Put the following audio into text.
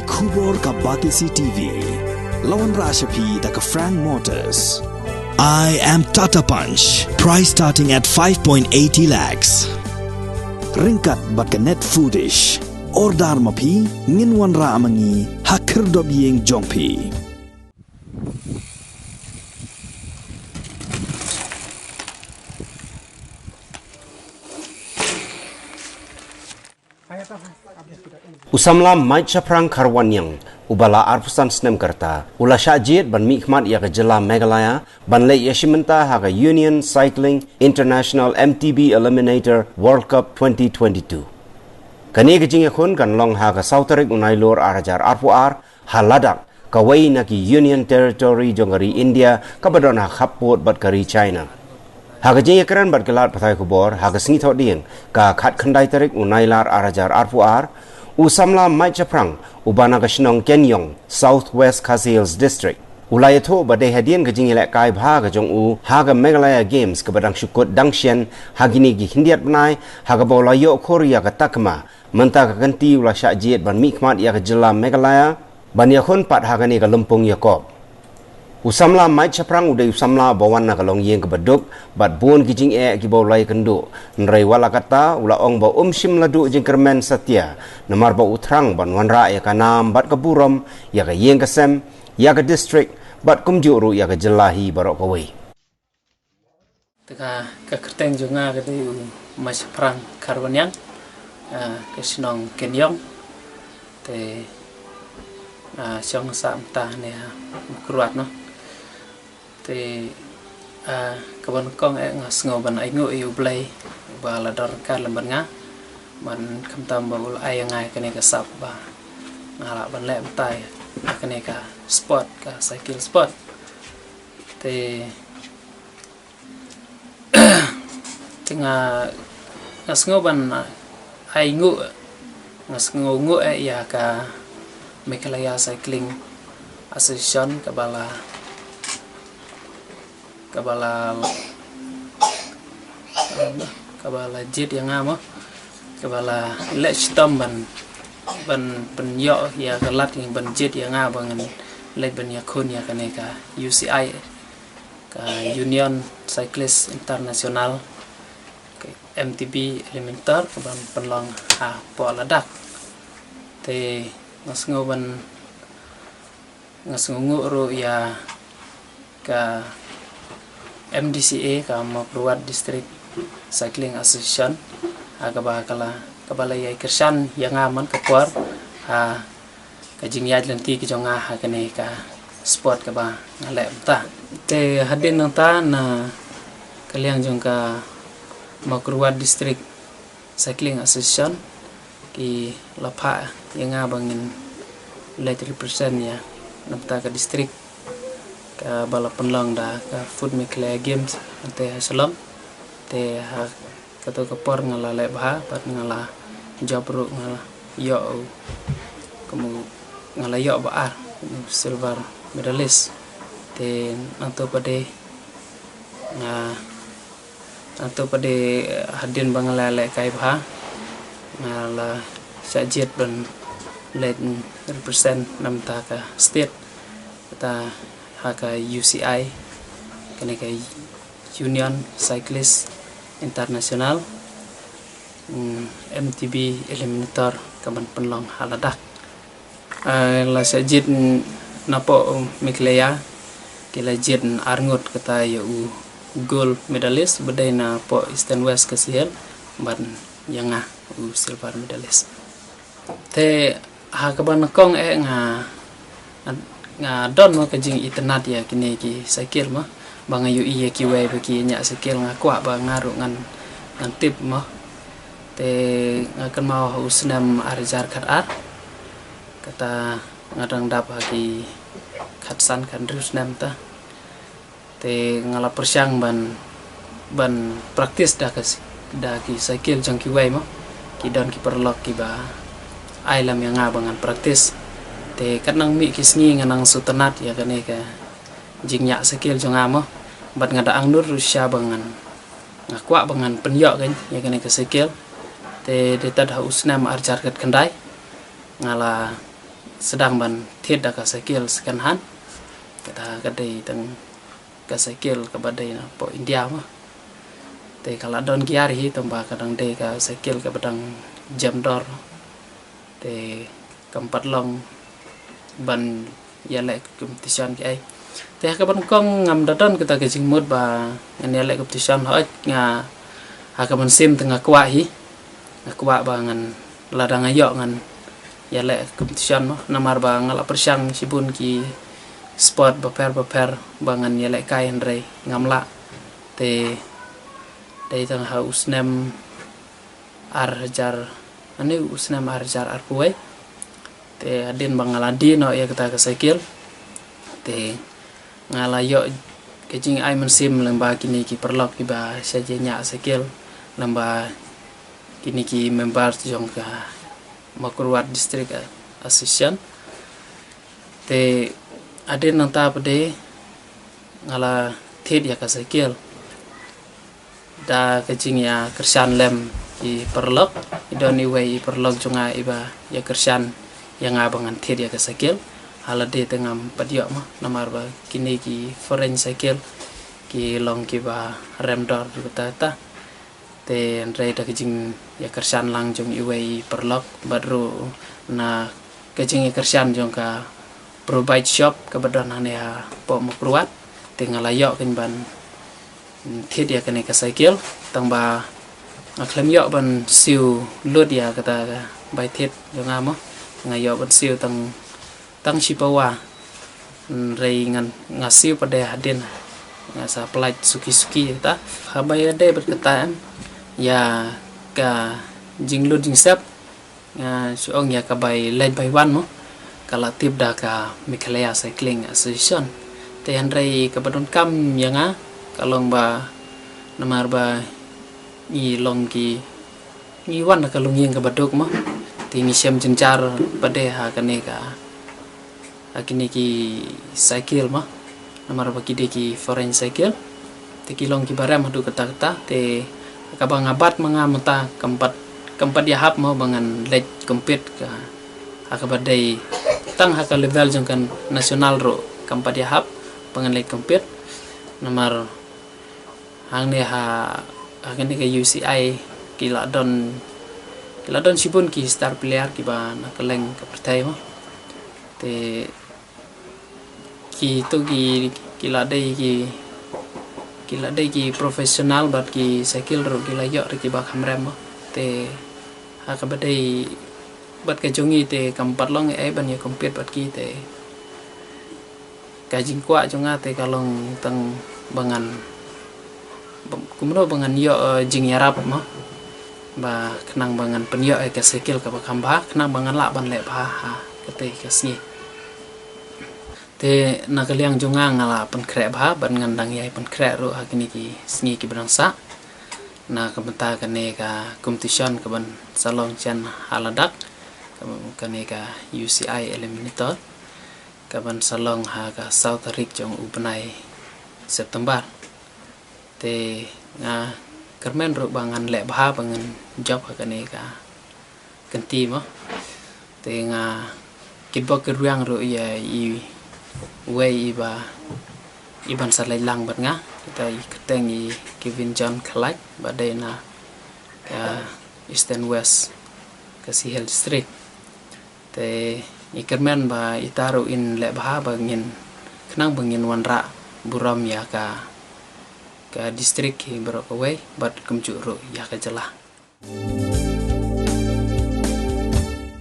Kubor ka Batisi TV. Lawan Rashapi da ka Frank Motors. I am Tata Punch. Price starting at 5.80 lakhs. Ringkat bat ka net foodish. Ordar mapi nginwan ra amangi hakir dob yeng jongpi. Usamla mai chaprang karwanyang ubala arpusan snem karta ula syajit ban mikmat ya kejela Meghalaya ban le yashimenta haga Union Cycling International MTB Eliminator World Cup 2022 kani kejing yakun kan long haga Sautarik unailor arajar arpuar haladak kawai naki Union Territory jongari India kabadon ha khapot bat kari China haga jing yakran bat gelat patai kubor haga singi thoding ka khat khandai tarik unailar arajar arpuar Usamla mai chaprang ubana kashnong Kenyong Southwest Khasi District ulayato bade hadian kajing elak kai bha ka jong u haga Meghalaya Games ke badang syukut dangsien hagini gi hindiat benai haga bolayo Korea ka takma menta ka ganti ula syajit ban mikmat ya ka jela Meghalaya ban yakun pat haga ni ka lempung yakob Usamla mai chaprang udai usamla bawan na kalong yeng kebaduk bat buon kijing ki bolai kendu nrai wala kata ula ong ba shim ladu jing kermen satya namar ba utrang ban wanra ya kanam bat keburom ya ka yeng kesem ya ka district bat kumjuru ya ka jelahi barok kawai Teka ka kerteng junga ka tu mai chaprang karwanyang ke sinong Kenyong te siang sam ta ne kurat no te kaban kong ngas ngoban ai ngo yu blai ba la dor ka lamban nga man kam tam ba ul ai ngai kane ka sap ba ngala ban le tai kane ka sport ka cycle sport te tinga ngas ngoban ai ngo ngas ngo ya ka Meghalaya Cycling Association kabala jit yang amo kabala lech tamban ban penyo ya kalat yang ban jit yang abangan lech ban yakun ya kaneka UCI ka Union Cyclist International MTB Eliminator kaban penlong po ladak te ngasngoban ro ya ka MDCA ka Mapruat District Cycling Association agaba kabala ya kersan yang aman kepuar kajing yad lanti ki jonga kane ka sport ka ba ngale ta te hadin nang ta na kaliang jong ka Mapruat District Cycling Association ki lapa yang abangin let represent ya namta ka district ka balapan lang da ka food Meghalaya Games ante salam te ha kato kapor ngala le bha pat ngala jabru ngala yo kamu ngala yo ba silver medalist te nanto pade hadin bangala le kai bha ngala sajit ban let represent namta ka state ta haka UCI kene ka Union Cyclist International MTB Eliminator kaman penlong haladak la sajit napo Meghalaya kila jit arngot kata ya gold medalist bedai na po Eastern West kasiel ban yanga silver medalist te hakaban kong nga don mo kajing internet ya kini ki cycle mo bang ayu iya ki we beki nya cycle nga kwa ba ngaru ngan tip mo te ngakan mau usnam arjar khat kata ngadang dap haki khatsan kan rusnam ta te ngala persyang ban praktis da ki cycle jang ki we mo ki don ki perlok ki ba ailam yang ngabangan praktis te kanang mi kisngi nganang sutanat ya kane ka jingnya skill jongamo bat ngada angdur rusya bangan ngakwa bangan penyo kan ya kane ka skill te detad hausna ma arjar kat kendai ngala sedang ban thiết dak cycle second hand kita kadai tang ka cycle ka badai na po India mah te kala don kiari tamba kadang de ka cycle ka badang jam dor te kampat long ban yalek competition ki ai te ka ban kong ngam dadon kita ke jingmut ba ngan yalek competition hoj nga ha ka ban sim tengah kwa hi ngakwa ba ngan ladang ayo ngan yalek competition no namar ba ngala persyang sibun ki sport baper bangan yalek kain rei ngamla te dai tang ha usnem arjar ani usnem arjar arpuai te adin bangaladi no ya kita ke cycle te ngalayo kejing ai mensim lembah kini ki perlok ki ba sajenya cycle lembah kini ki member jong ka Makruat District Association te adin nang ta pade ngala thid ya ka cycle da kejing ya kersan lem i perlok idoni wei perlok junga iba ya kersan yang abangan thid ya ka cycle halade tengam padyo mah namar ba kini ki foreign cycle ki long ki ba remdor ta te andre da kejing ya kersan lang jong iwei perlok baru na kejing ya kersan jong ka provide shop ka badan hane ha po Makruat te ngalayo ken ban thiết ya kene ka cycle tamba aklem yo ban siu lut ya kata bai thiết jong amo ngayo ban siu tang sipawa rei ngan ngasiu pada hadin ngasa pelaj suki ta habaya de berkataan ya ka jinglut jingsap suong ya ka bai lain bai wan mo kala tip da ka Meghalaya Cycling Association te andrei ka badon kam yanga kalong ba namar ba i long ki i wan ka lunging ka badok mo te mi sem jencar pade ha kane ka akini ki cycle mo namar ba kide ki foreign cycle te ki long ki baram hadu kata te kabang abat mga mata keempat ya hap mau bangan lej kompet ka akabadai tang haka level jangkan nasional ro keempat ya hap bangan lej kompet namar hang ne ha agani ka UCI kila don sibun ki star player ki ba nakaleng ka pertai mo te ki to ki kila dai ki profesional bat ki cycle ro kila yo ki ba kamrem mo te hakabadai bat ka jongi te kampat long ai ban ya kompet bat ki te kajing kwa jonga te kalong tang bangan kumno bangan yo jing yarap mo ba kenang bangan penyo ka cycle ka bakamba kenang bangan la ban le ba ha kate kasni te nakaliang jonga ngala pen krek ba ban ngandang yai pen krek ro hakini ki sngi ki berangsa na kabenta kane ka competition ka ban salong chan haladak kane ka UCI eliminator ka ban salong ha ka South Rik jong ubenai September te nga kermen ro bangan le bah bangan job kane ka kenti mo te nga kitbok keruang ro ya i wei iban salai lang bat nga kita keteng i Kevin John Kalak badai na ka Eastern West ka Sihel District te ikermen ba itaro in le bah bangin kenang bangin wanra buram ya ka distrik berapa way bat kemjuru ya ke jelah.